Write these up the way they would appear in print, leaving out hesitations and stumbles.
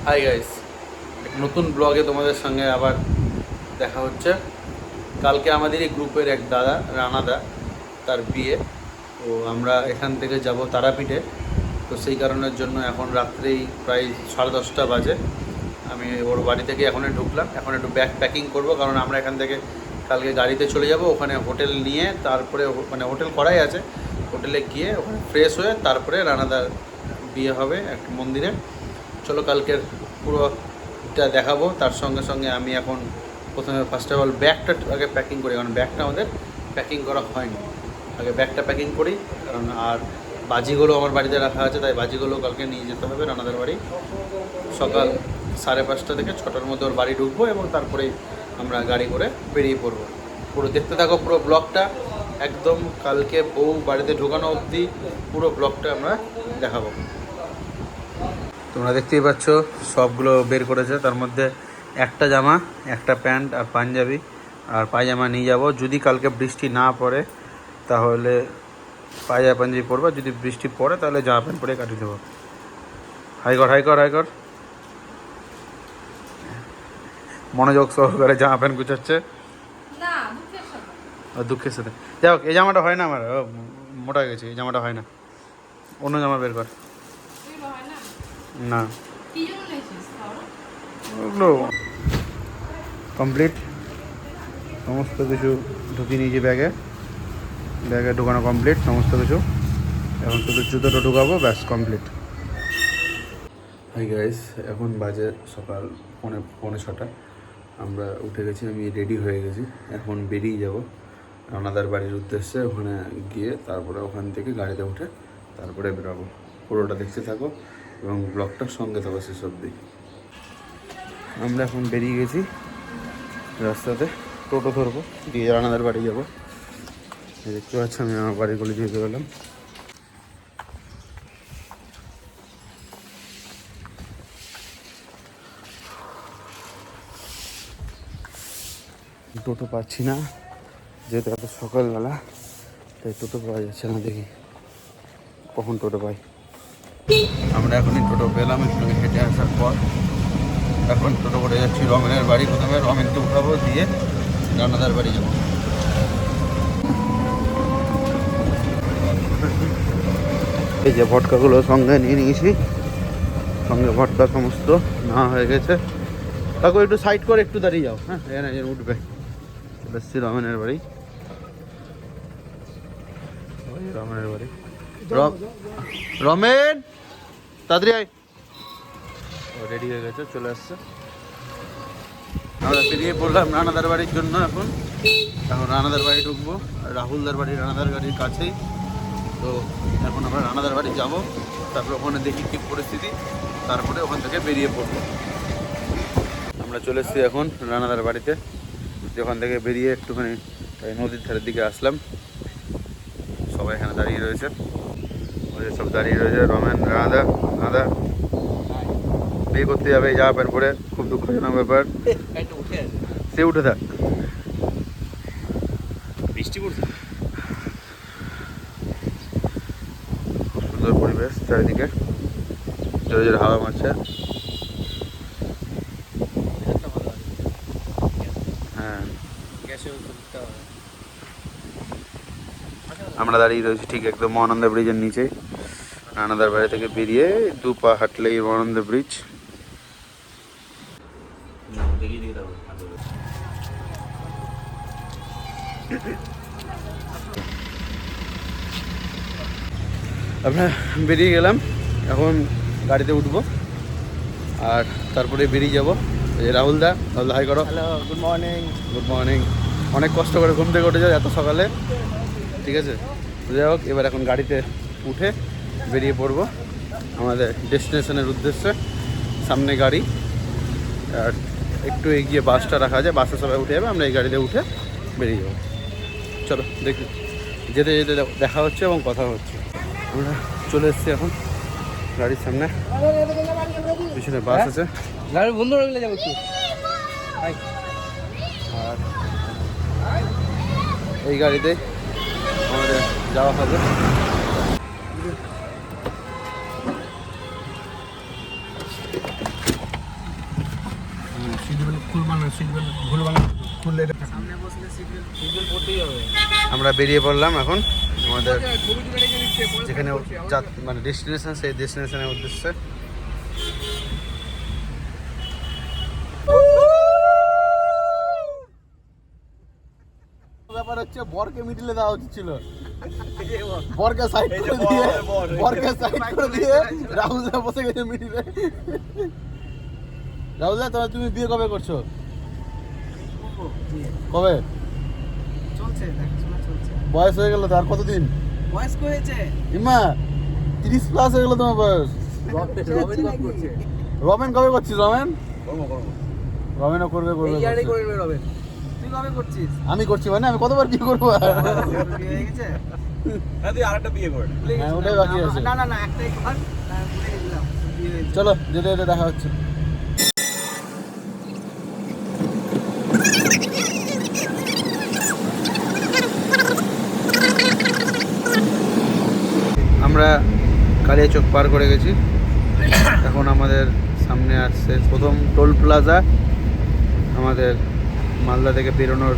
Hi guys, এক নতুন ব্লগে তোমাদের সঙ্গে আবার দেখা হচ্ছে। কালকে আমাদের এই গ্রুপের এক দাদা রানাদা, তার বিয়ে। তো আমরা এখান থেকে যাব তারাপীঠে। তো সেই কারণের জন্য এখন রাত্রেই প্রায় 10:30 বাজে। আমি ওর বাড়ি থেকে এখনই ঢুকলাম। এখন একটু ব্যাগ প্যাকিং করব, কারণ আমরা এখান থেকে কালকে গাড়িতে চলে যাব। ওখানে হোটেল নিয়ে তারপরে মানে হোটেল করাই আছে, হোটেলে গিয়ে ওখানে ফ্রেশ হয়ে তারপরে রানাদার বিয়ে হবে একটা মন্দিরে। চলো কালকের পুরোটা দেখাবো। তার সঙ্গে সঙ্গে আমি এখন প্রথমে ফার্স্ট অফ অল ব্যাগটা আগে প্যাকিং করি, কারণ ব্যাগটা আমাদের প্যাকিং করা হয়নি। আগে ব্যাগটা প্যাকিং করি, কারণ আর বাজিগুলো আমার বাড়িতে রাখা আছে, তাই বাজিগুলো কালকে নিয়ে যেতে হবে রানাদার বাড়ি। সকাল 5:30 থেকে 6টার মধ্যে ওর বাড়ি ঢুকবো এবং তারপরেই আমরা গাড়ি করে বেরিয়ে পড়বো। পুরো দেখতে থাকো পুরো ব্লগটা, একদম কালকে বউ বাড়িতে ঢোকানো অবধি পুরো ব্লগটা আমরা দেখাবো। তোমরা দেখতেই পাচ্ছ সবগুলো বের করেছে, তার মধ্যে একটা জামা, একটা প্যান্ট আর পাঞ্জাবি আর পায়জামা নিয়ে যাব। যদি কালকে বৃষ্টি না পড়ে তাহলে পায়জামা পাঞ্জাবি পরবো, যদি বৃষ্টি পড়ে তাহলে জামা প্যান্ট পরে কাটিয়ে দেবো। হাইকর মনোযোগ সহকারে জামা প্যান্ট গুছাচ্ছে দুঃখের সাথে। যাই হোক, এই জামাটা হয় না আমার, মোটা হয়ে গেছে, এই জামাটা হয় না, অন্য জামা বের কর। না ওগুলো কমপ্লিট, সমস্ত কিছু ঢুকিয়ে নিয়েছি ব্যাগে ঢুকানো কমপ্লিট সমস্ত কিছু। এখন শুধু জুতোটা ঢুকাবো, ব্যাস কমপ্লিট। হাই গাইস, এখন বাজে সকাল 5:45। আমরা উঠে গেছি, আমি রেডি হয়ে গেছি, এখন বেরিয়ে যাব রানাদার বাড়ির উদ্দেশ্যে। ওখানে গিয়ে তারপরে ওখান থেকে গাড়িতে উঠে তারপরে বেরোবো। পুরোটা দেখতে থাকো এবং ব্লগটার সঙ্গে থাকো শেষ অবধি। আমরা এখন বেরিয়ে গেছি, রাস্তাতে টোটো ধরবো, দিয়ে রানাদার বাড়ি যাবো। দেখতে পাচ্ছি আমি আমার বাড়ির গলি দিয়ে বেরোলাম। টোটো পাচ্ছি না, যেহেতু এত সকালবেলা, তাই টোটো পাওয়া যাচ্ছে না। দেখি কখন টোটো পাই। আমরা এখনই টোটো পেলাম একটু হেঁটে আসার পর। এখন টোটো করে যাচ্ছি রমেনের বাড়ি। প্রথমে রমেনকে উঠাবো, দিয়ে রানাদার বাড়ি যাবো। এই যে ভটকাগুলো সঙ্গে নিয়ে নিয়েছি, সঙ্গে ভটকা সমস্ত নেওয়া হয়ে গেছে। কাকু একটু সাইড করে একটু দাঁড়িয়ে যাও, হ্যাঁ এখানে উঠবে। এসছি রমেনের বাড়ি, রমেনের বাড়ি। রমেন তাড়াতাড়ি আয়, রেডি হয়ে গেছে, চলে আসছে। আমরা বেরিয়ে পড়লাম রানাদার বাড়ির জন্য। এখন রানাদার বাড়ি ঢুকবো, রাহুলদার বাড়ি রানাদার বাড়ির কাছেই। তো এখন আমরা রানাদার বাড়ি যাবো, তারপরে ওখানে দেখি কী পরিস্থিতি, তারপরে ওখান থেকে বেরিয়ে পড়বো। আমরা চলে এসেছি এখন রানাদার বাড়িতে। ওখান থেকে বেরিয়ে একটুখানি নদীর ধারের দিকে আসলাম। সবাই এখানে দাঁড়িয়ে রয়েছে, ওই সব দাঁড়িয়ে রয়েছে। রমেন, রানাদা বিয়ে করতে যাবে জামা প্যান্ট পরে, খুব দুঃখজনক ব্যাপার। সে উঠে থাক, বৃষ্টি পড়ছে, খুব সুন্দর পরিবেশ চারিদিকে, জোরে জোরে হাওয়া মারছে। হ্যাঁ, আমরা দাঁড়িয়ে রয়েছি ঠিক একদম মহানন্দা ব্রিজের নিচে। রানাদার বাড়ি থেকে বেরিয়ে 2 পা হাঁটলেই মহানন্দা ব্রিজ। আমরা বেরিয়ে গেলাম, এখন গাড়িতে উঠবো আর তারপরে বেরিয়ে যাবো। এই রাহুলদা হাই করো। Hello, good morning. অনেক কষ্ট করে ঘুম থেকে উঠে যায় এত সকালে, ঠিক আছে। যাই হোক, এবার এখন গাড়িতে উঠে বেরিয়ে পড়বো আমাদের ডেস্টিনেশনের উদ্দেশ্যে। সামনে গাড়ি, আর একটু এগিয়ে বাসটা রাখা আছে, বাসে সবাই উঠে যাবে, আমরা এই গাড়িতে উঠে বেরিয়ে যাবো। চলো দেখি, যেতে যেতে দেখা হচ্ছে এবং কথা হচ্ছে। আমরা চলে এসেছি এখন গাড়ির সামনে, পিছনে বাস আছে, গাড়ি বন্ধ রাখলে যাবো কি। আর এই গাড়িতে আমাদের যাওয়া হবে। আমরা বেরিয়ে পড়লাম এখন আমাদের যেখানে মানে ডেস্টিনেশন, সেই ডেস্টিনেশনের উদ্দেশ্যে। ব্যাপার হচ্ছে বরকে মিডিলে দেওয়া উচিত ছিল, বরকে সাইড করে দিয়ে রাহুলদা বসে গেছে মিডিলে। রাহুলদা, তুমি বিয়ে কবে করছো? কবে? বয়স হয়ে গেল তো, আর কতদিন? বয়স হয়েছে ইমা 30+ হয়ে গেল তোমার বয়স। রমেন কবে করছিস? রমেনও করবে। তুই কবে করছিস? আমি করছি মানে আমি কতবার বিয়ে করবো? বিয়ে হয়ে গেছে? হ্যাঁ, ওটাই বাকি আছে। না একটাই কর, ভুলে গেছিলাম বিয়ে হয়েছে। চলো যেতে যেতে দেখা হচ্ছে। আমরা কালিয়াচক পার করে গেছি, এখন আমাদের সামনে আসছে প্রথম টোল প্লাজা। আমাদের মালদা থেকে বেরোনোর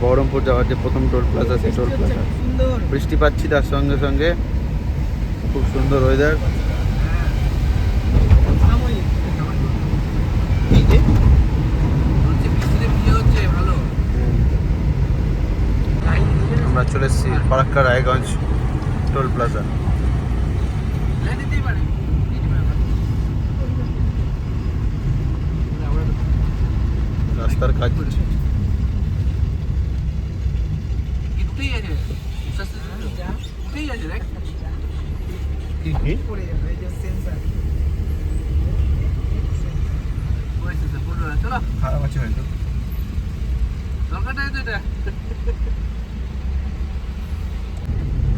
বহরমপুর যাওয়ার যে প্রথম টোল প্লাজা, সেই টোল প্লাজা। সুন্দর বৃষ্টি পাচ্ছি, তার সঙ্গে সঙ্গে খুব সুন্দর ওয়েদার। আমরা চলে এসেছি ফারাক্কা রায়গঞ্জ টোল প্লাজা। রাস্তার কাজ হচ্ছে।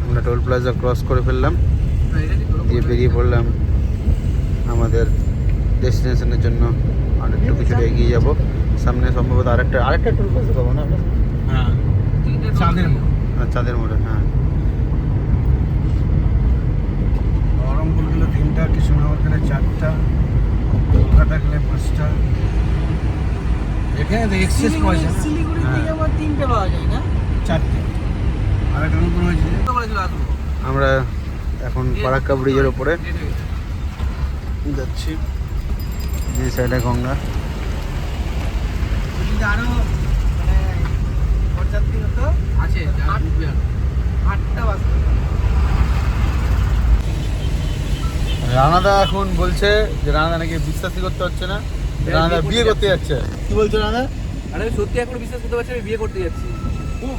আমরা টোল প্লাজা ক্রস করে ফেললাম, দিয়ে বেরিয়ে পড়লাম আমাদের ডেস্টিনেশনের জন্য। আর একটু কিছুটা এগিয়ে যাব, সামনে সম্ভবত আরেকটা টোল প্লাজা পাবো না আমরা? হ্যাঁ, চাঁদের মোড়ে। হ্যাঁ, বহরমপুর গেলে 3টা, কৃষ্ণনগর গেলে 4টা, কলকাতা গেলে 5টা। এখানে তো এক্সেস পয়সা শিলিগুড়ি থেকে আবার 3টে পাওয়া যায় না? 4টে, আর একটা নতুন হয়েছে। আমরা এখন ফারাক্কা ব্রিজের ওপরে যাচ্ছি, যে সাইডে গঙ্গা। যদি আরো মানে পর্যাপ্তি হতো আছে 8টা বাস। রানাদা এখন বলছে যে রানাদা নাকি বিশ্বাসই করতে হচ্ছে না, রানাদা বিয়ে করতে যাচ্ছে। কি বলছো রানাদা? আরে আমি সত্যি এখন বিশ্বাস করতে পারছি আমি বিয়ে করতে যাচ্ছি। খুব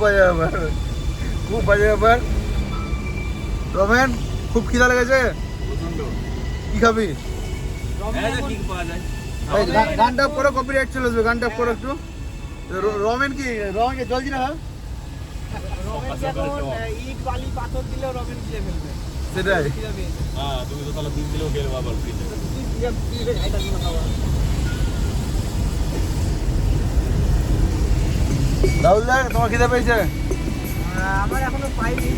বাজে ব্যাপার। রমেন, খুব খিদা লেগেছে, কি খাবি? ঠিক পাওয়া যায়। এই গানটা করো, কপিরাইট চলে আসবে, গানটা করো একটু। রমেনকে জলজি না? ইট বালি পাথর দিলেও রমেন খেয়ে ফেলবে। সেটাই। তুমি তো তাহলে 3 কিলো খেয়ে বাবার ফ্রিতে। রাহুল দা, তোমার খিদা পেয়েছে? আমার এখনো পাইনি।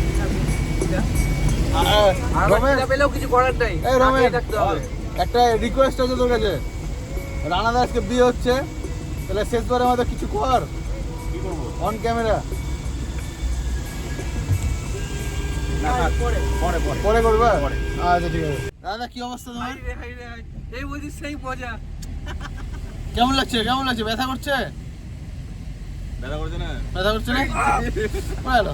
রমেন, পেলেও কিছু করার নাই। এই রমেন, থাকতে হবে। একটা রিকোয়েস্ট আছে তোর কাছে। রানাদা আজকে বিয়ে হচ্ছে, তাহলে শেষবারের মতো কিছু কর। কি করবো? On camera. পরে করবে? আচ্ছা ঠিক আছে। দাদা, কি অবস্থা তোমার? এই বলছিস সেই মজা। কেমন লাগছে? ব্যথা করছে? ব্যথা করছে না? ব্যথা করছে না? ভালো,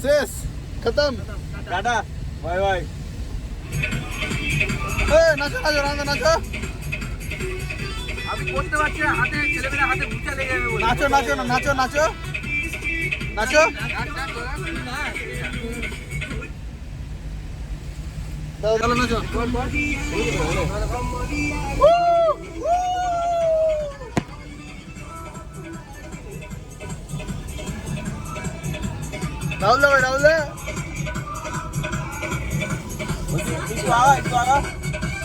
শেষ খতম। Tata, bye bye. নাচো রানাদা, নাচো। আমি করতে পারছি না, হাতে ছেলেমেয়েরা হাতে ভুচা লেগে যাবে বলে। নাচো। চলো নাচো। রাহুল দা,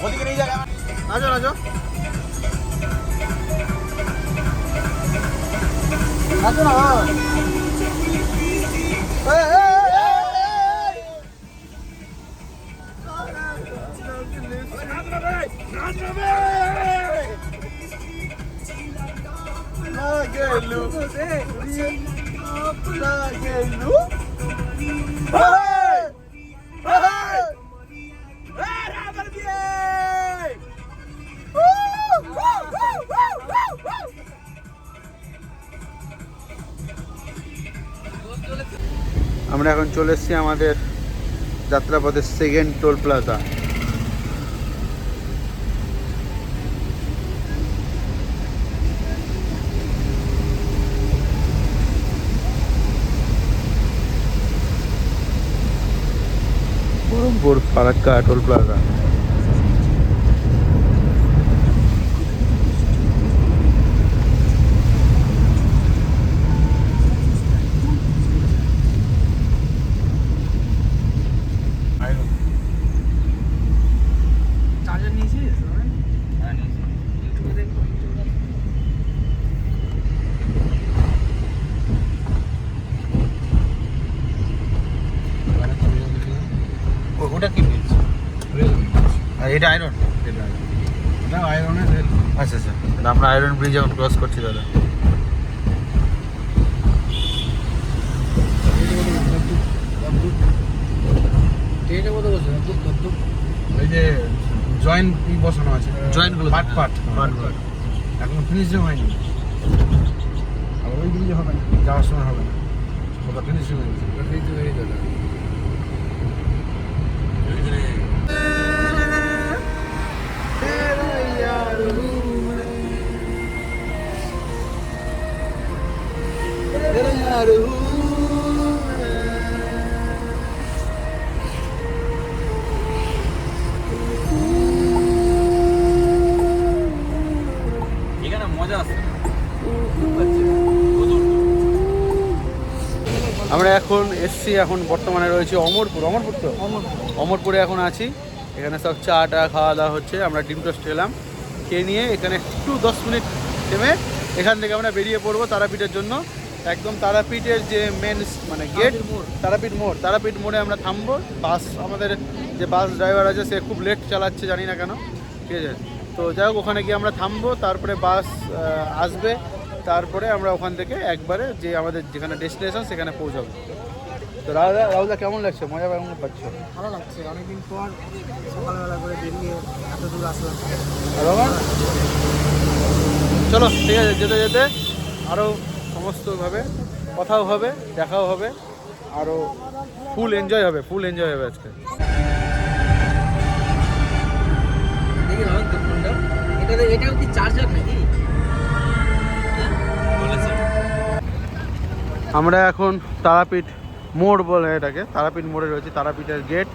ওদিকে নিয়ে যাবে। নাচো। নাচো না। গেলু আমরা গেলু আমরা এখন চলে এসেছি আমাদের যাত্রাপথের second toll plaza. Baharampur Farakka toll plaza. Charger নিয়েছিস? হ্যাঁ নিয়েছি। ইউটিউবে দেখবো। ওটা কি বলছে? আর এটা আয়রন? এটা আয়রনের রেল। আচ্ছা আচ্ছা, আমরা আয়রন ব্রিজ এখন ক্রস করছি দাদা। ট্রেনে কত বসে? ওই যে জয়েন্ট বসানো আছে, জয়েন্টগুলো পাট পাট পাটগুলো। এখন ফিনিশিং হয়নি, আর ওই ব্রিজে হবে না, যাওয়ার সময় হবে না, ওটা ফিনিশিং হয়েছে। হয়ে যাবে। এখানে মজা আছে। আমরা এখন এসছি, এখন বর্তমানে রয়েছে অমরপুর। অমরপুর তো অমরপুরে এখন আছি। এখানে সব চা টা খাওয়া দাওয়া হচ্ছে। আমরা ডিম টোস্ট খেলাম, খেয়ে নিয়ে এখানে একটু 10 মিনিট থেমে এখান থেকে আমরা বেরিয়ে পড়বো তারাপীঠের জন্য। একদম তারাপীঠের যে মেন মানে গেট, তারাপীঠ মোড়ে আমরা থামবো। বাস, আমাদের যে বাস ড্রাইভার আছে সে খুব লেট চালাচ্ছে, জানি না কেন, ঠিক আছে। তো যাই হোক, ওখানে গিয়ে আমরা থামবো, তারপরে বাস আসবে, তারপরে আমরা ওখান থেকে একবারে যে আমাদের যেখানে ডেস্টিনেশন সেখানে পৌঁছাবো। তো রাহুলদা কেমন লাগছে? মজা কেমন পাচ্ছ? ভালো লাগছে, অনেকদিন পর সকালবেলা করে বেরিয়ে এত দূর আসলাম। চলো ঠিক আছে, যেতে যেতে আরও সমস্তভাবে কথাও হবে, দেখাও হবে, আরও ফুল এনজয় হবে আজকে। দেখি না তো ফোনটা, এটাও কি চার্জার নাকি? আমরা এখন তারাপীঠ মোড় বলে এটাকে, তারাপীঠ মোড়ে রয়েছে, তারাপীঠের গেট।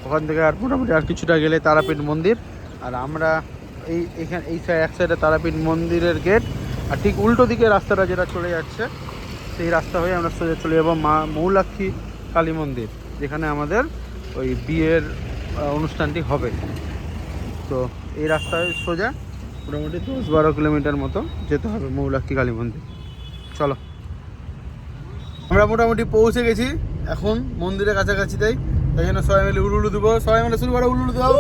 ওখান থেকে আর মোটামুটি আর কিছুটা গেলে তারাপীঠ মন্দির। আর আমরা এইখানে এই এক সাইডে তারাপীঠ মন্দিরের গেট, আর ঠিক উল্টো দিকে রাস্তাটা যেটা চলে যাচ্ছে সেই রাস্তা হয়ে আমরা সোজা চলে যাবো মা মৌলাক্ষী কালী মন্দির, যেখানে আমাদের ওই বিয়ের অনুষ্ঠানটি হবে। তো এই রাস্তায় সোজা মোটামুটি 10-12 কিলোমিটার মতো যেতে হবে মৌলাক্ষী কালী মন্দির। চলো, আমরা মোটামুটি পৌঁছে গেছি এখন মন্দিরের কাছাকাছি, তাই জন্য সবাই মিলে উলুলু দেবো। সবাই মিলে শুরু করো, উলুলু দাও,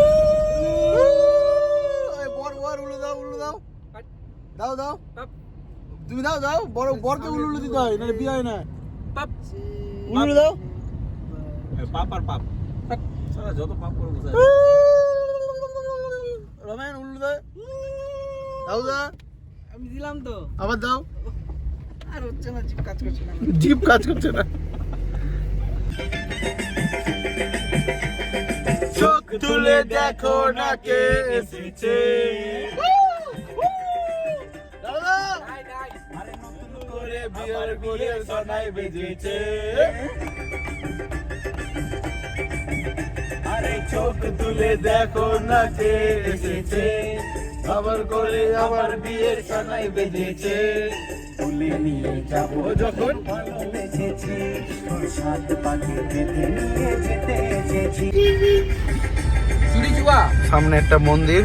উলু দাও, উলু দাও, দাও দাও, তুমি দাও দাও, বড় বরকে উলুলু দিতে হয়, নাহলে বিয়ে হয় না। উলুলু দাও, পাপ আর পাপ, সারা যত পাপ করে বসে রমেন উলুলু দাও, দাও দা, আমি দিলাম তো, আবার দাও। আর হচ্ছে না, জিভ কাজ করছে না। জিভ কাজ করছে না। চোখ তুলে দেখো না কে এসেছে, করে বিয়ার করে সনাই বেজেছে। আরে চোখ তুলে দেখো না কে এসেছে, আবার করে আবার বিয়ের সনাই বেজেছে। তুলে নিয়ে যাবো যখন চুরি চুয়া, সামনে একটা মন্দির।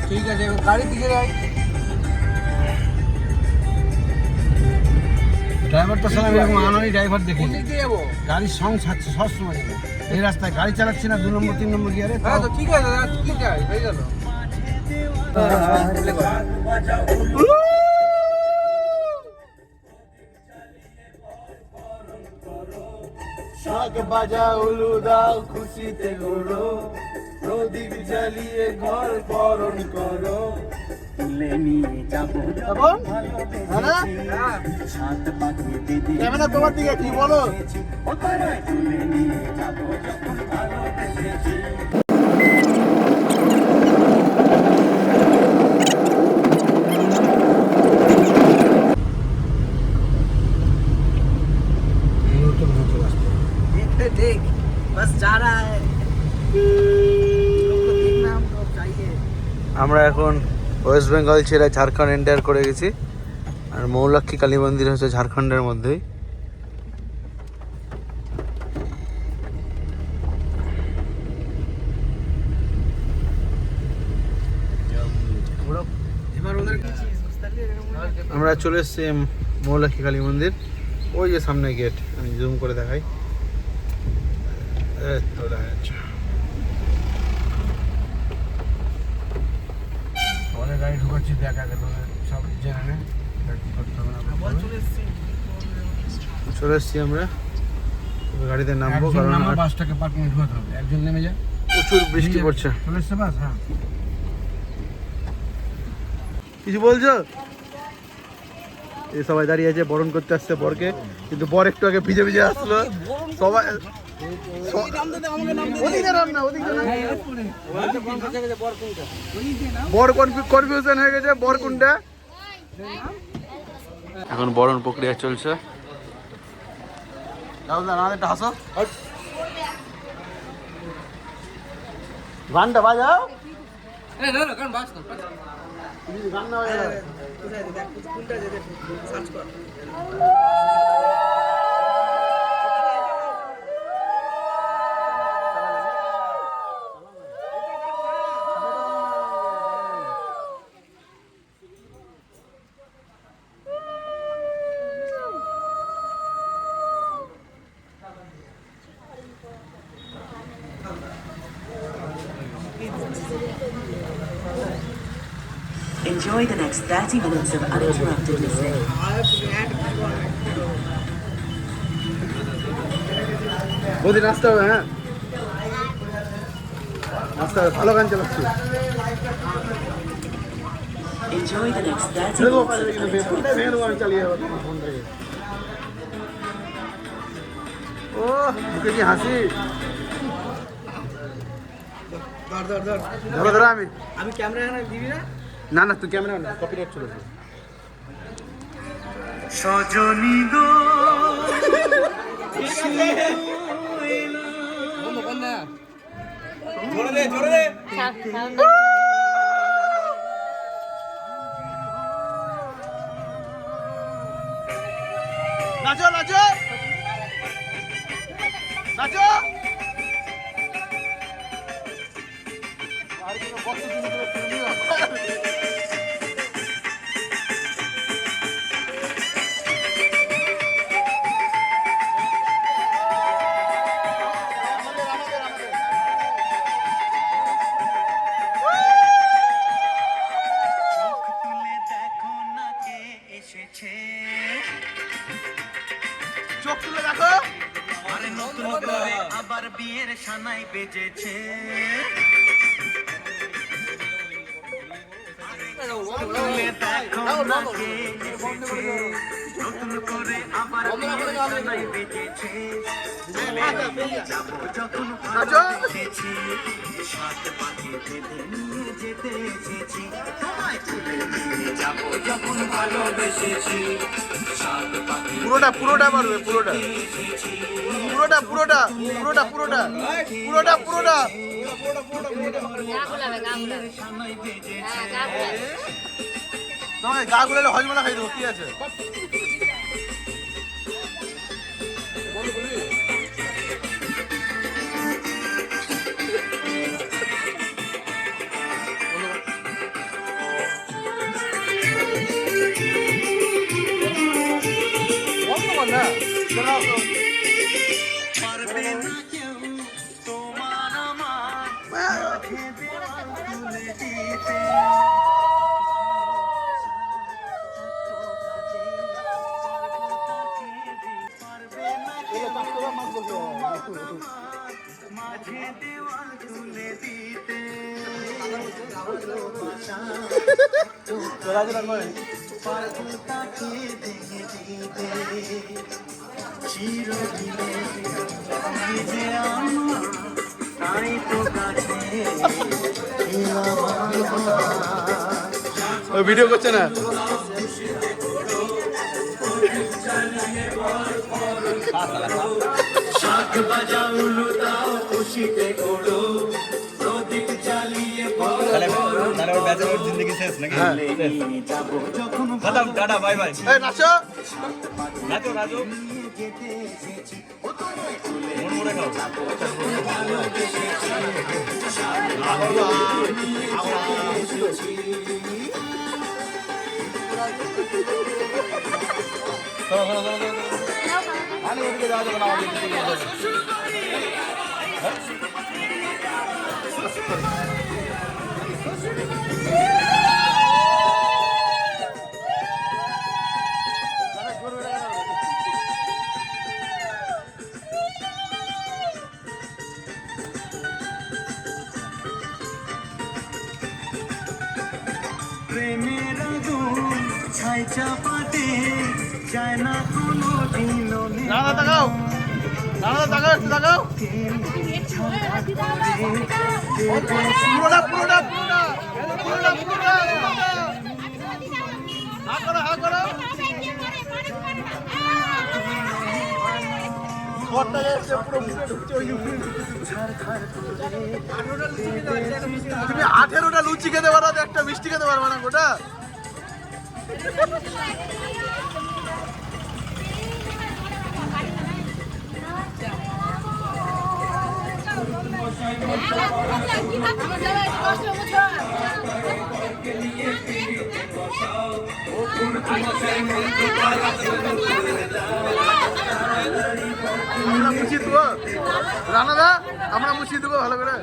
ঠিক আছে, গাড়ির দিকে যাই। ড্রাইভার তো সালাম এরকম আনন্দ ড্রাইভার দেখি, কোন দিক দিয়ে যাবো? গাড়ির সং ছাড়ছে সবসময়। এই রাস্তায় গাড়ি চালাচ্ছি না, 2 নম্বর 3 নম্বর গিয়ারে। হ্যাঁ তো ঠিক আছে দাদা, কি যাই হয়ে গেল। ঢাক বাজা উলু দাও খুশিতে ওড়ো, প্রদীপ জ্বালিয়ে ঘর বরণ করো। তুলে নিয়ে যাবো তখন সাত পাখি দিদি ক্যামেরা তোমার দিকে, কি বলো? তুলে নিয়ে যাবো যখন ভালোবেসেছি। নতুন হচ্ছে রাস্তা। देख बस जा रहा है लोग को देखना हमको चाहिए। আমরা এখন ওয়েস্ট বেঙ্গল ছেড়ে ঝাড়খণ্ড এন্টার করে গেছি। আর মৌলক্ষী কালী মন্দির হচ্ছে ঝাড়খণ্ডের মধ্যেই। এবার ওদের আমরা চলে এসেছি মৌলক্ষী কালী মন্দির। ওই যে সামনে গেট, আমি জুম করে দেখাই। এই তো দেখা যাচ্ছে। অনেক গাড়ি ঢুকাচ্ছি, দেখ আগে তোদের সব জেনে নে, দেখ কি করতে হবে না করতে হবে। চলে এসেছি আমরা, এবার গাড়িতে নামবো একজন কারণ নামা, আর বাসটাকে পার্কিং ঢুকাতে হবে। একজন নেমে যা, প্রচুর বৃষ্টি পড়ছে। চলে এসছে বাস। হ্যাঁ, কিছু বলছো? এই সবাই দাঁড়িয়ে আছে, বরণ করতে আসছে বরকে, কিন্তু বর একটু আগে ভিজে ভিজে আসলো। সবাই ওদিকে নাম না, ওদিকে নাম। বর কনফিউশন হয়ে গেছে, বর কোনটা। এখন বরণ প্রক্রিয়া চলছে। একটা হাসো, গানটা বাজাও। গান বাজ কর গান না বাজাও। কোনটা যেতে সার্চ কর। Enjoy the next 30 minutes of uninterrupted listening. বৌদি নাচতে হবে, হ্যাঁ নাচতে হবে, ভালো গান চালাচ্ছি। Enjoy the next 30 ছেড়ে দেবো, minutes of ভেঙে দেবো, আমি চালিয়ে যাবো তোমার ফোনটাকে। ও মুখে কি হাসি। ধর ধর ধর ধরো ধরো, আমি আমি ক্যামেরা এখানে দিবি না। না না, তুই ক্যামেরা না, কপিরাইট চলেছে। সজনী গো বন্ধ বন্ধ না জোরে দে, জোরে দে। নাচো নাচো নাচো। আর কোনো বক্স কিনে করে ফিরে নিও। তুলে দেখো না কে এসেছে, চোখ তুলে দেখো। আরে নতুন করে আবার বিয়ের সানাই বেজেছে। তুলে দেখো না কে এসেছে, নতুন করে আবার বিয়ের সানাই বেজেছে। যাবো যখন ভালোবেসেছি, সাত পাখি বেঁধে নিয়ে যেতে এসেছি। তোমায় তুলে নিয়ে যাবো যখন ভালোবেসেছি, সাত পাখি পুরোটা পুরোটা পারবে, পুরোটা পুরোটা পুরোটা পুরোটা পুরোটা পুরোটা পুরোটা। তোমাকে গা গুলালে হজমলা খাই দেবো, কি আছে। পারবে না কেউ তোমার আমার তুলে দিতে। পারবে না কেউ পাগল তাকে ভেঙে দিবে চিরদিনে তুমি যে আমার তাই তো কাছে ভিডিও করছে না শাক বাজাও লুটাও খুশিতে করো প্রদীপ জ্বালিয়ে তাহলে ওর ব্যাচেলর জিন্দেগি শেষ নাকি যাবো যখন খতম টাটা বাই বাই এই নাচো নাচো নাচো যেতে এসেছি মন মরে খাও প্রেমের আগুন ছাই চাপাতে যায় না কোনো দিনও রানা তাকাও রানা তাকাও একটু তাকাও পুরোটা পুরোটা পুরোটা পুরোটা পুরোটা হা করো হা করো ঘরটা এসে পুরো মুখে ঢুকছে ওই তুমি 18টা লুচি খেতে পারো একটা মিষ্টি খেতে পারবে না গোটা আমরা মুছিয়ে দেবো রানাদা আমরা মুছিয়ে দেবো ভালো করে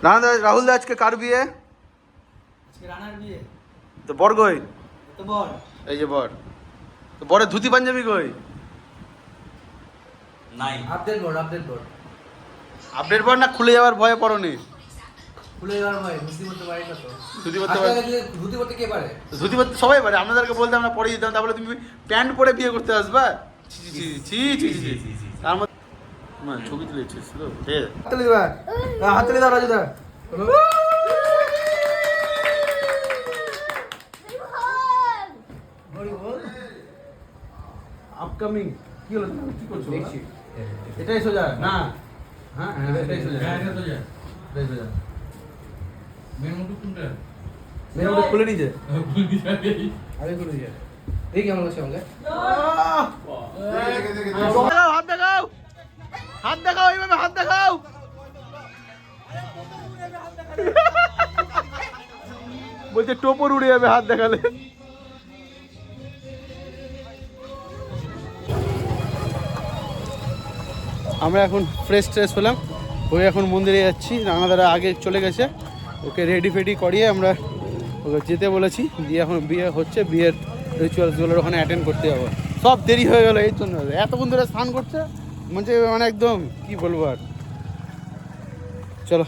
রানাদা রাহুল দা আজকে কার বিয়ে রানার বিয়ে তো বর কই তো বল এই যে বর তো বরের ধুতি পাঞ্জাবি কই নাই আপডেট বল আপডেট বর না খুলে যাওয়ার ভয়ে পড়নি খুলে যাওয়ার ভয় ধুতি করতে পারি না তো ধুতি পরতে পারে ধুতি করতে কে পারে ধুতি পরতে সবাই পারে আপনাদেরকে বলতে আমরা পরে দিতাম তারপরে তুমি প্যান্ট পরে বিয়ে করতে আসবা ছি ছি ছি ছি ছি ছি ছি তার মধ্যে মানে ছবি তুলেছিস তো ঠিক আছে হাততালি দিবা হাততালি দাও রাজুদা আপকামিং কি হলো তুমি কি করছো দেখছি এটাই সোজা না হ্যাঁ এটাই সোজা এটাই সোজা মেরে ওটা খুলে নিয়ে আগে খুলে নিয়ে দেখি আমার কাছে আমাকে হাত দেখাও হাত দেখাও এইভাবে হাত দেখাও বলছে টোপর উড়ে যাবে হাত দেখালে আমরা এখন ফ্রেশ হলাম ওই এখন মন্দিরে যাচ্ছি রানাদারা আগে চলে গেছে ওকে রেডি ফেডি করিয়ে আমরা ওকে যেতে বলেছি দিয়ে এখন বিয়ে হচ্ছে বিয়ের রিচুয়ালসগুলোর ওখানে অ্যাটেন্ড করতে যাবো সব দেরি হয়ে গেলো এই জন্য এতক্ষণ ধরে স্নান করছে মানে একদম কি বলবো আর চলো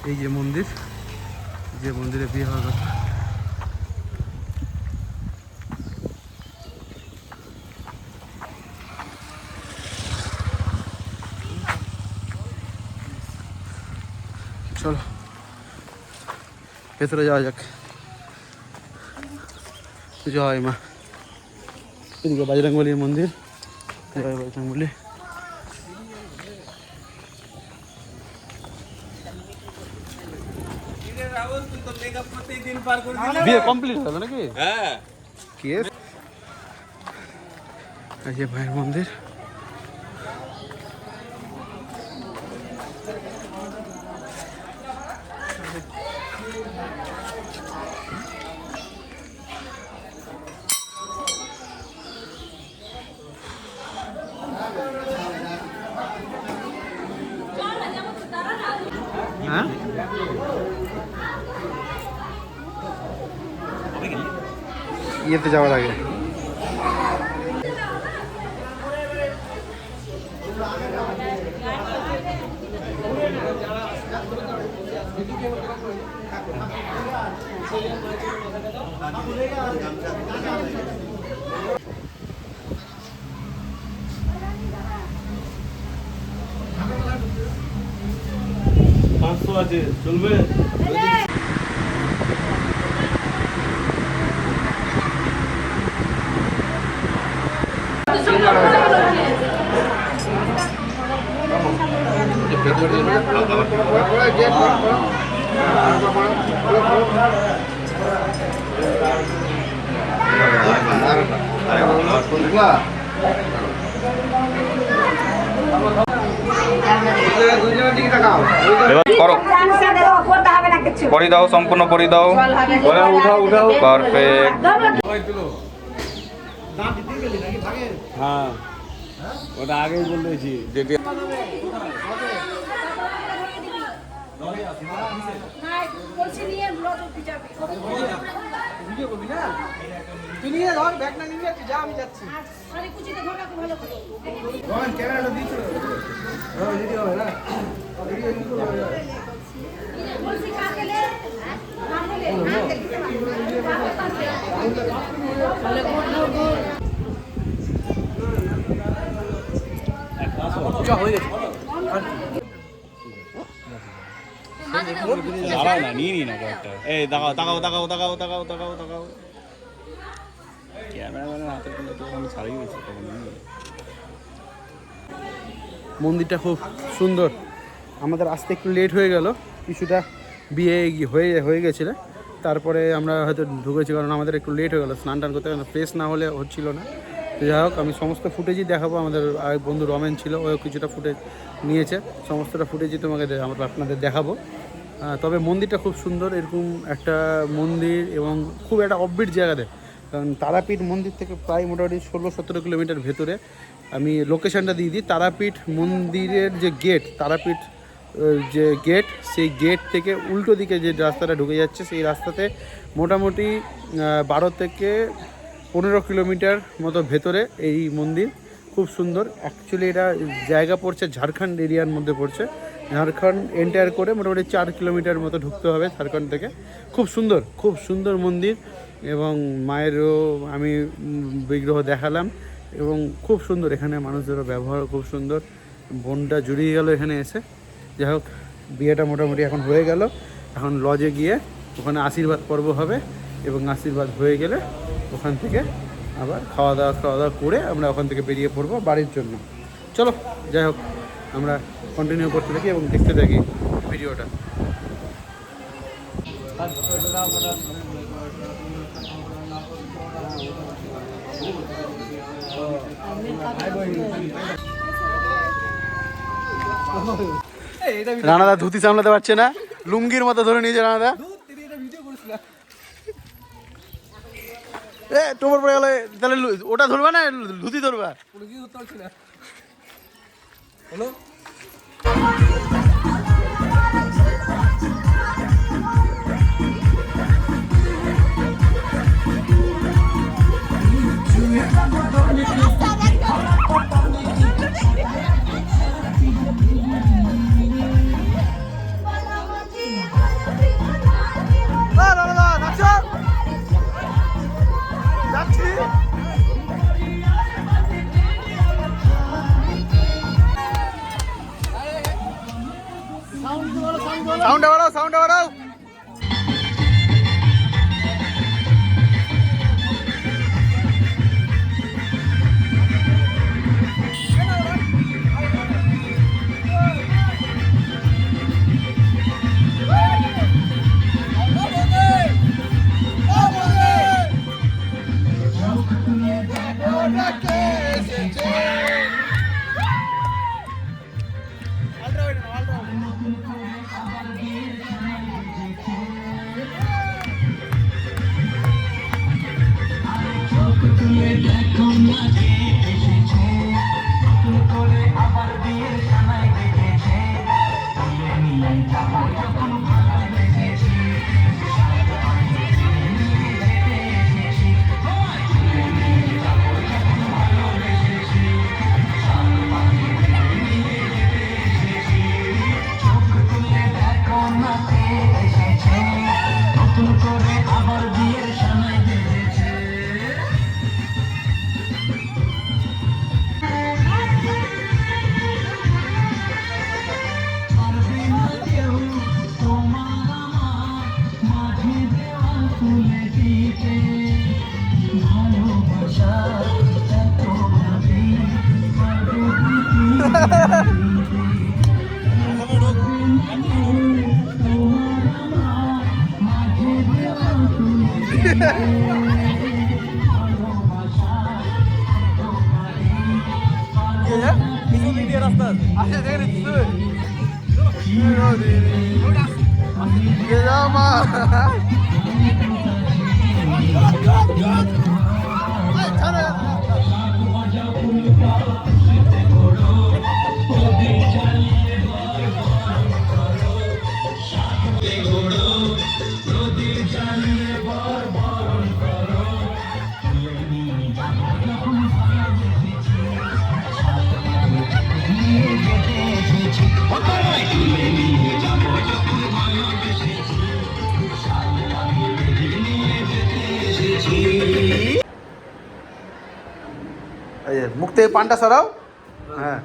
এই যে মন্দির যে মন্দিরে বিয়ে হওয়ার কথা চলো ভেতরে যাওয়া যাক জয় মা এদিকে বজরংবলীর মন্দির জয় বজরংবলী বিয়ে কমপ্লিট হলো নাকি হ্যাঁ কি এই যে মায়ের মন্দির হ্যাঁ ইয়েতে যাওয়ার আগে আছে চলবে করো পরি দাও সম্পূর্ণ পরি দাও পারফেক্ট হ্যাঁ ওটা আগেই বলেছি যেটি তুই নিয়ে ধর ব্যাগ না নিয়ে যা আমি যাচ্ছি ক্যামেরাটা দিয়েছিল রেডি হবে না দাঁড়াও না নিয়ে নি না কয়েকটা এই তাকাও তাকাও তাকাও তাকাও তাকাও তাকাও তাকাও ক্যামেরাম্যানের হাতে তুলে তো আমি ছাড়িয়ে গেছি তখন মন্দিরটা খুব সুন্দর। আমাদের আসতে একটু লেট হয়ে গেল, কিছুটা বিয়ে হয়ে গেছিলো, তারপরে আমরা হয়তো ঢুকেছি কারণ আমাদের একটু লেট হয়ে গেলো স্নান টান করতে, ফ্রেশ না হলে হচ্ছিল না। তো যাই হোক আমি সমস্ত ফুটেজই দেখাবো। আমাদের আরেক বন্ধু রমেন ছিল, ও কিছুটা ফুটেজ নিয়েছে, সমস্তটা ফুটেজই তোমাকে আমরা আপনাদের দেখাবো। তবে মন্দিরটা খুব সুন্দর, এরকম একটা মন্দির এবং খুব একটা অফবিট জায়গাতে, কারণ তারাপীঠ মন্দির থেকে প্রায় মোটামুটি 16-17 কিলোমিটার ভেতরে। আমি লোকেশানটা দিয়ে দিই, তারাপীঠ মন্দিরের যে গেট, তারাপীঠ যে গেট, সেই গেট থেকে উল্টো দিকে যে রাস্তাটা ঢুকে যাচ্ছে, সেই রাস্তাতে মোটামুটি 12 থেকে 15 কিলোমিটার মতো ভেতরে এই মন্দির। খুব সুন্দর। অ্যাকচুয়ালি এটা জায়গা পড়ছে ঝাড়খণ্ড এরিয়ার মধ্যে পড়ছে, ঝাড়খণ্ড এন্টার করে মোটামুটি 4 কিলোমিটার মতো ঢুকতে হবে ঝাড়খণ্ড থেকে। খুব সুন্দর, খুব সুন্দর মন্দির, এবং মায়েরও আমি বিগ্রহ দেখালাম, এবং খুব সুন্দর। এখানে মানুষদেরও ব্যবহার খুব সুন্দর, বনটা জুড়িয়ে গেল এখানে এসে। যাই হোক বিয়েটা মোটামুটি এখন হয়ে গেল, এখন লজে গিয়ে ওখানে আশীর্বাদ পর্ব হবে, এবং আশীর্বাদ হয়ে গেলে ওখান থেকে আবার খাওয়া দাওয়া করে আমরা ওখান থেকে বেরিয়ে পড়বো বাড়ির জন্য। চলো যাই হোক আমরা কন্টিনিউ করতে থাকি এবং দেখতে থাকি ভিডিওটা। রানাদা ধুতি সামলাতে পারছে না, লুঙ্গির মতো ধরে নিয়েছে রানাদা। এ টোপর পড়ে গেলে তাহলে ওটা ধরবা না ধুতি ধরবা? হলো সাউন্ডটা বাড়াও। এই যে মুখ থেকে পানটা সরাও। হ্যাঁ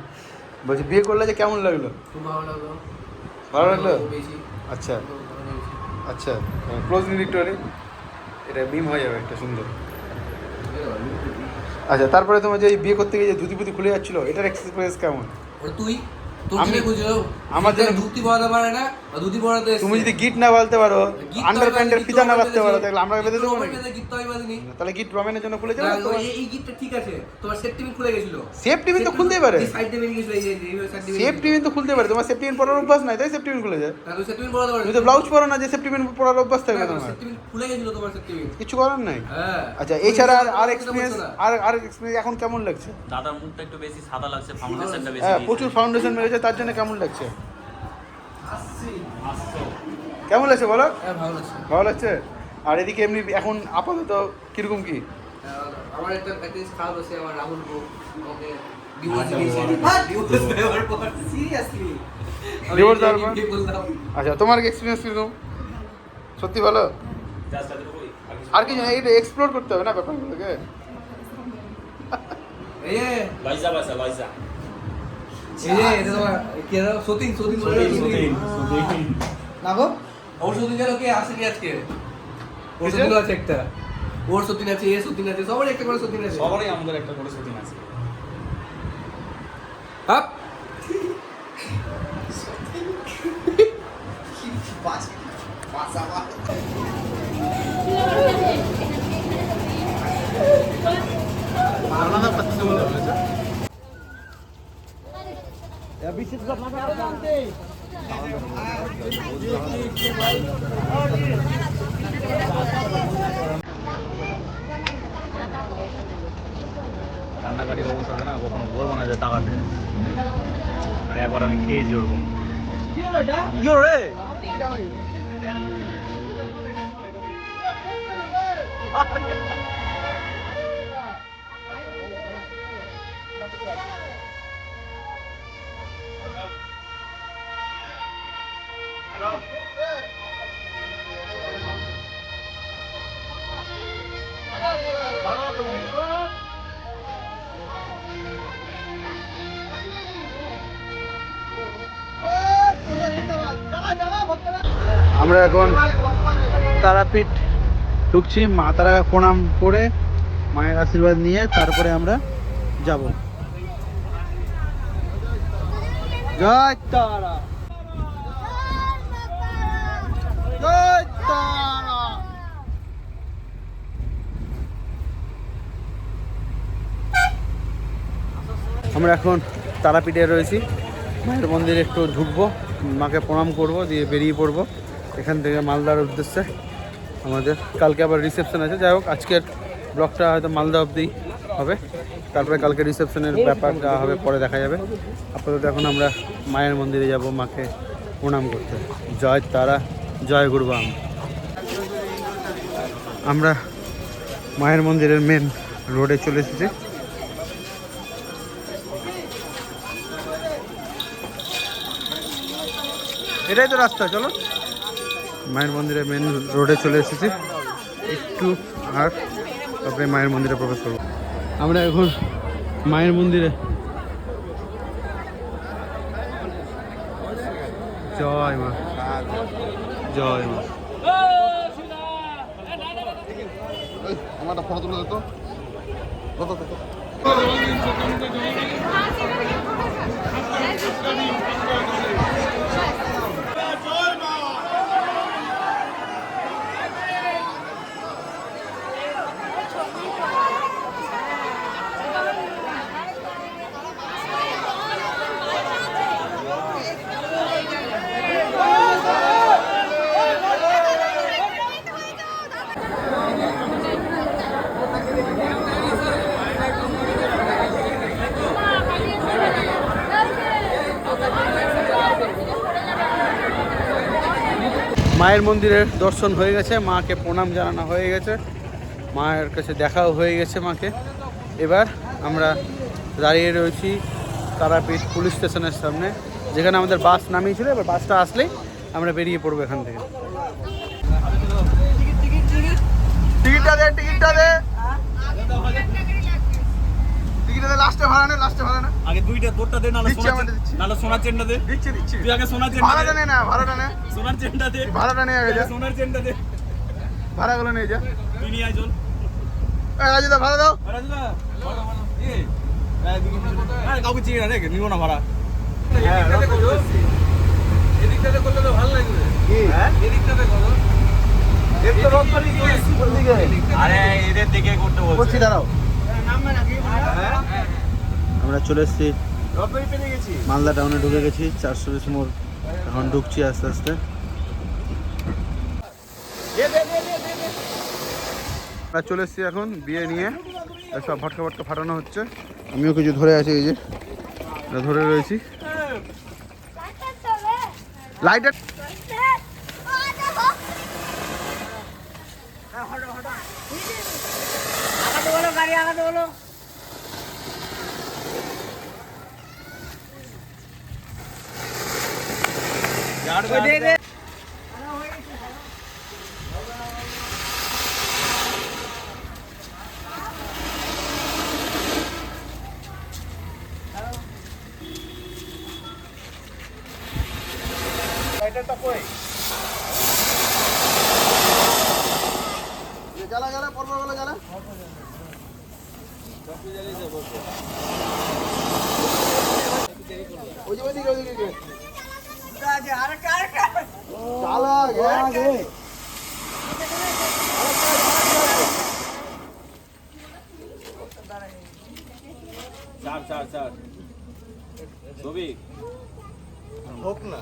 বলছি বিয়ে করলে যে কেমন লাগলো? খুব ভালো লাগলো। ভালো লাগলো? বেশি আচ্ছা ভালো লেগেছে। আচ্ছা ক্লোজ ভিক্টোরি এটা মিম হয়ে যাবে একটা সুন্দর। আচ্ছা তারপরে তোমার যে এই বিয়ে করতে গিয়ে যে ধুতি পুতি খুলে যাচ্ছিল এটার এক্সপিরিয়েন্স কেমন? ওটা তুই তোর আমি- জন্য বুঝলো আমার জন্য- ধুতি পরাতে পারে না বা ধুতি পরাতে তুমি যদি গিট না বলতে পারো, আন্ডার প্যান্টের ফিতা না বাঁধতে পারো, তাহলে আমরা বেঁধে দেবো নাকি? গিট তো আমি বাঁধিনি। তাহলে গিট রমেনের জন্য খুলে যাবে। এই গিটটা ঠিক আছে, তোমার সেফটি পিন খুলে গেছিল। সেফটি পিন তো খুলতেই পারে, সাইড দিয়ে বেরিয়ে গেছিল, এই যে সাইড দিয়ে সেফটি পিন তো খুলতে পারে। তোমার সেফটি পিন পরার অভ্যাস নাই তাই সেফটি পিন খুলে যায়। তাহলে সেফটি পিন পরাতে পারে। তুমি তো ব্লাউজ পরো না যে সেফটি পিন পরার অভ্যাস থাকবে তোমার, সেফটি পিন খুলে গেছিল তোমার সেফটি পিন। কিছু করার নাই। হ্যাঁ আচ্ছা এছাড়া আর এক্সপিরিয়েন্স আর এক্সপিরিয়েন্স এখন কেমন লাগছে? দাদার মুখটা একটু বেশি সাদা লাগছে, ফাউন্ডেশনটা বেশি হ্যাঁ দিয়েছে। প্রচুর ফাউন্ডেশন মেরেছে, তার জন্য কেমন লাগছে? কেমন লাগছে বলো? হ্যাঁ ভালো লাগছে। ভালো লাগছে। আর এদিকে এমনি এখন আপাতত কিরকম কি? আমার একটা জিনিস খারাপ আছে, আমার রাহুল বউ ওকে ডিভোর্স দিয়েছে। দেওয়ার পর সিরিয়াসলি Divorce দেওয়ার পর? আচ্ছা তোমার কি এক্সপিরিয়েন্স কিরকম? সত্যি ভালো? যার সাথে কই আর কি জানি এটা এক্সপ্লোর করতে হবে না ব্যাপারগুলোকে। এই যে লাইজা বাসা লাইজা এই যে এটা তোমার কি দাও সতীন না গো ওর সতীন যেন কে আসেনি আজকে। ওর সতীন আছে একটা, ওর সতীন আছে, এর সতীন আছে, সবার একটা করে সতীন আছে। সবারই আমাদের একটা করে সতীন আছে। হাপ রান্নাঘাটির অবস্থা আছে না, কখনো বলবো না যে টাকা দে। আর একবার আমি খেয়েছি ওরকম। আমরা এখন তারাপীঠ ঢুকছি, মা তারা প্রণাম করে মায়ের আশীর্বাদ নিয়ে তারপরে আমরা যাব। জয় তারা, জয় তারা। আমরা এখন তারাপীঠে রয়েছি, মায়ের মন্দিরে একটু ঢুকবো, মাকে প্রণাম করব, দিয়ে বেরিয়ে পড়বো এখান থেকে মালদার উদ্দেশ্যে। আমাদের কালকে আবার রিসেপশন আছে। যাই হোক আজকের ব্লগটা হয়তো মালদা অবধি হবে, তারপরে কালকে রিসেপশনের ব্যাপার যা হবে পরে দেখা যাবে। আপাতত এখন আমরা মায়ের মন্দিরে যাব মাকে প্রণাম করতে। জয় তারা, জয় গুরুবাম। আমরা মায়ের মন্দিরের মেন রোডে চলে এসেছি। এটাই তো রাস্তা, চলো। মায়ের মন্দিরের মেন রোডে চলে এসেছি, একটু আর তারপরে মায়ের মন্দিরে প্রবেশ করবো। আমরা এখন মায়ের মন্দিরে। জয় মা, জয় মা। আমার ফটো তুলে দিত। মায়ের মন্দিরের দর্শন হয়ে গেছে, মাকে প্রণাম জানানো হয়ে গেছে, মায়ের কাছে দেখাও হয়ে গেছে মাকে। এবার আমরা দাঁড়িয়ে রয়েছি তারাপীঠ পুলিশ স্টেশনের সামনে, যেখানে আমাদের বাস নামিয়েছিল। এবার বাসটা আসলেই আমরা বেরিয়ে পড়বো এখান থেকে। টিকিটটা দে, টিকিটটা দে, টিকিটটা দে। লাস্টে ভাড়া নে, লাস্টে ভাড়া না। আগে দুইটা তোরটা দে, নালে দিচ্ছি, আমাদের দিচ্ছি। নালে সোনার চেনটা দে। দিচ্ছি, দিচ্ছি। তুই আগে সোনার চেনটা ভাড়াটা দে। নে না, ভাড়াটা নে, সোনার চেনটা দে। ভাড়াটা নে আগে যা, সোনার চেনটা দে। ভাড়াগুলো নিয়ে যা। তুই নিয়ে আয় চল। রাজুদা ভাড়া দাও। রাজুদা ভাড়া ভাড়া এ আরে কাউকে চিনি না রে, নিব না ভাড়া। এদিকটাতে করলে তো ভালো লাগবে। হ্যাঁ, এদিকটাতে করো। দেখতে রোড পালি কোন দিকে? আরে এদের দিকে করতে বলছি। দাঁড়াও। আমরা চলে এসেছি মালদা টাউনে, ঢুকে গেছি 420 মোড়। এখন ঢুকছি আস্তে আস্তে। আমরা চলে এসেছি এখন বিয়ে নিয়ে, সব ভটকা ভটকা ফাটানো হচ্ছে। আমিও কিছু ধরে আছি, এই যে ধরে রয়েছি। লাইটার জ্বালা জ্বালা পরপর বলে জ্বালা। ওই যে ওইদিকে ওইদিকে জ্বালা আগে। চার চার চার ছবি হোক না।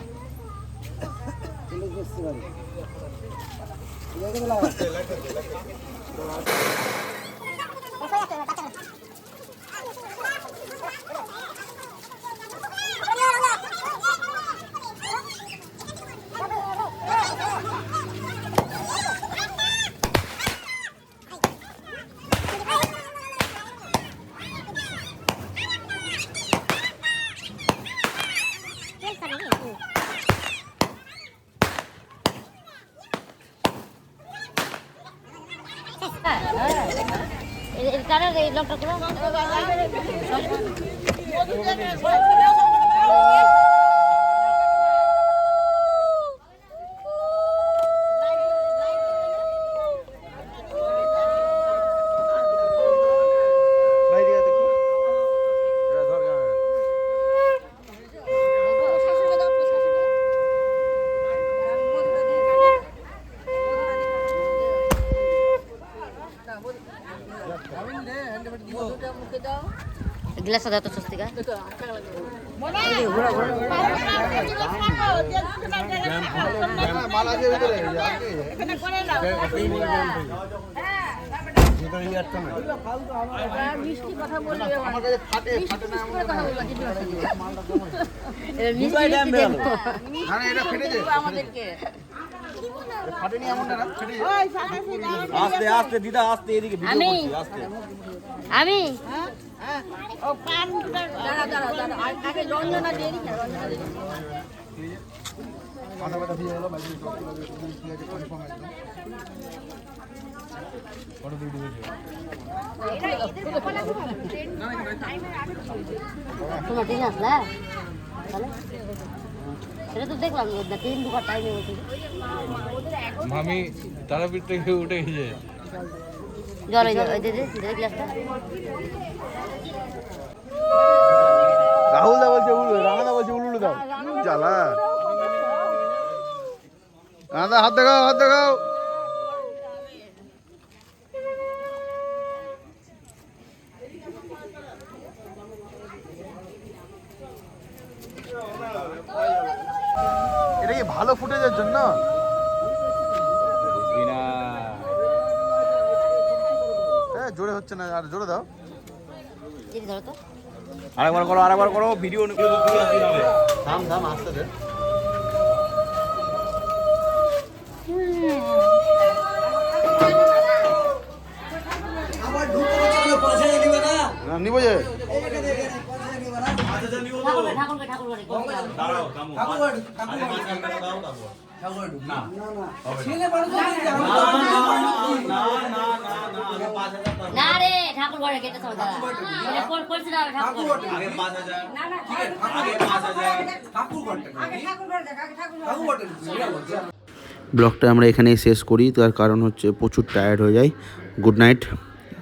গ্লাস দাও তো স্বস্তিকা। মালা দিয়ে ভিতরে তো এই একটা না মিষ্টি কথা বলবে আমার কাছে ফাটে ফাটে না এমন কথা বলবে দিদি না না এটা ফেটে যায় আমাদেরকে ফাটেনি এমন না ফেটে যায় আস্তে আস্তে দিদা আস্তে এদিকে ভিডিও করছি আস্তে আমি ও পান দাঁড়া দাঁড়া দাঁড়া আগে রঞ্জনা দেরি রঞ্জনা দেরি মাথা ব্যথা দিয়ে গেল বাইরে সব ঠিক আছে কনফার্ম একদম ফটো দিয়ে দিয়েছে তোমার ঠিক আছে না সেটা তো দেখলাম না তিন দুবার টাইমে বলছি মামি তারাপীঠ থেকে উঠে গিয়ে জল ওই দিদি গ্লাসটা রাহুল দা বলছে উলু রানা দা বলছে উলু দাও জ্বালা রানা দা হাত দেখাও হাত দেখাও এটা কি ভালো ফুটেজের জন্য হ্যাঁ জোরে হচ্ছে না আর জোরে দাও দিদি ধরো তো আরেকবার করো ভিডিও থাম থাম আসতে দে নিব যে না রে ঠাকুর ঘরে গেটে সব দাদা এটা কোন করছিস না ঠাকুর আগে 5000 না না আগে 5000 ঠাকুর ঘরটা আগে ঠাকুর ঘর দেখা আগে ঠাকুর ঘরটা ব্লগটা আমরা এখানেই শেষ করি তার কারণ হচ্ছে প্রচুর টায়ার্ড হয়ে যায় গুড নাইট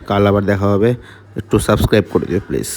কাল আবার দেখা হবে একটু সাবস্ক্রাইব করে দিও প্লিজ